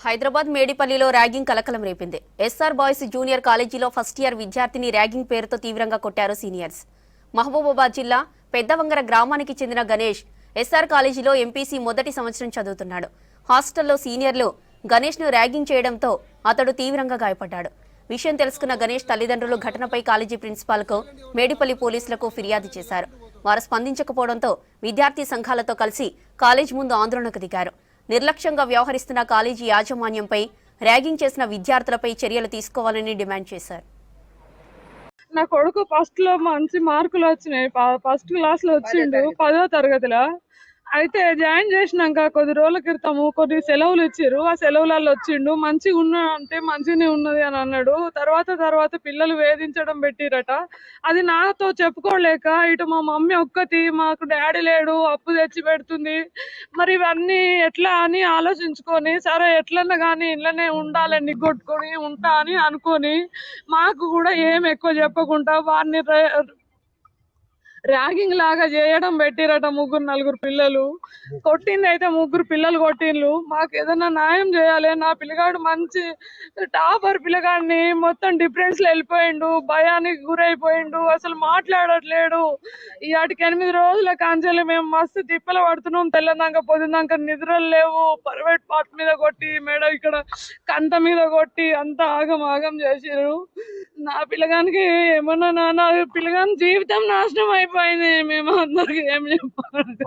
Hyderabad మేడిపల్లిలో ragging కలకలం రేపింది. SR boys junior కాలేజీలో ఫస్ట్ ఇయర్ విద్యార్థిని ర్యాగింగ్ పేరుతో తీవ్రంగా కొట్టారు సీనియర్స్. మహబూబాబాద్ జిల్లా పెద్దవంగర గ్రామానికి చెందిన గణేష్ ఎస్ఆర్ కాలేజీలో ఎంపీసీ మొదటి సంవత్సరం చదువుతున్నాడు. హాస్టల్లో సీనియర్లు గణేష్ను ర్యాగింగ్ చేయడంతో అతడు తీవ్రంగా గాయపడ్డాడు. విషయం తెలుసుకున్న గణేష్ తల్లిదండ్రులు ఘటనపై కాలేజీ ప్రిన్సిపాల్కు, మేడిపల్లి పోలీసులకు ఫిర్యాదు చేశారు. వారు స్పందించకపోవడంతో విద్యార్థి సంఘాలతో కలిసి కాలేజీ ముందు ఆందోళనకు దిగారు. నిర్లక్ష్యంగా వ్యవహరిస్తున్న కాలేజీ యాజమాన్యంపై, ర్యాగింగ్ చేసిన విద్యార్థులపై చర్యలు తీసుకోవాలని డిమాండ్ చేశారు. నా కొడుకు ఫస్ట్ లో మంచి మార్కులు వచ్చినాయి. ఫస్ట్ క్లాస్ లో వచ్చిండు 10వ తరగతిలో. అయితే జాయిన్ చేసినాక కొద్ది రోజుల క్రితము కొన్ని సెలవులు ఇచ్చారు. ఆ సెలవులలో వచ్చిండు. మంచిగా ఉన్నా అంటే మంచిగానే ఉన్నది అని అన్నాడు. తర్వాత పిల్లలు వేధించడం పెట్టిరట. అది నాతో చెప్పుకోలేక ఇటు మా మమ్మీ ఒక్కటి, మాకు డాడీ లేడు, అప్పు తెచ్చి పెడుతుంది. మరి ఇవన్నీ ఎట్లా అని ఆలోచించుకొని, సరే ఎట్లన్నా కానీ ఇళ్ళనే ఉండాలని కొట్టుకొని ఉంటా అని అనుకొని, మాకు కూడా ఏం ఎక్కువ చెప్పకుండా వాడిని ర్యాగింగ్ లాగా చేయడం పెట్టిరట. 3-4 పిల్లలు కొట్టింది అయితే 3 పిల్లలు కొట్టిండ్రు. మాకు ఏదైనా న్యాయం చేయాలి. నా పిల్లగాడు మంచి టాపర్ పిల్లగాడిని మొత్తం డిఫరెన్స్ లో వెళ్ళిపోయిండు, భయానికి గురైపోయిండు, అసలు మాట్లాడట్లేడు. ఈ వాటికి 8 రోజుల కాంచెలు మేము మస్తు తిప్పలు పడుతున్నాం. తెల్లదాక పొద్దుదాక నిద్రలు లేవు. ప్రైవేట్ పార్ట్ మీద కొట్టి, మేడ ఇక్కడ కంట మీద కొట్టి అంతా ఆగం చేసిరు. నా పిల్లగానికి ఏమన్నా, నా పిల్లగాని జీవితం నాశనం అయిపోయింది. మేము అందరికి ఏం చెప్పాలి?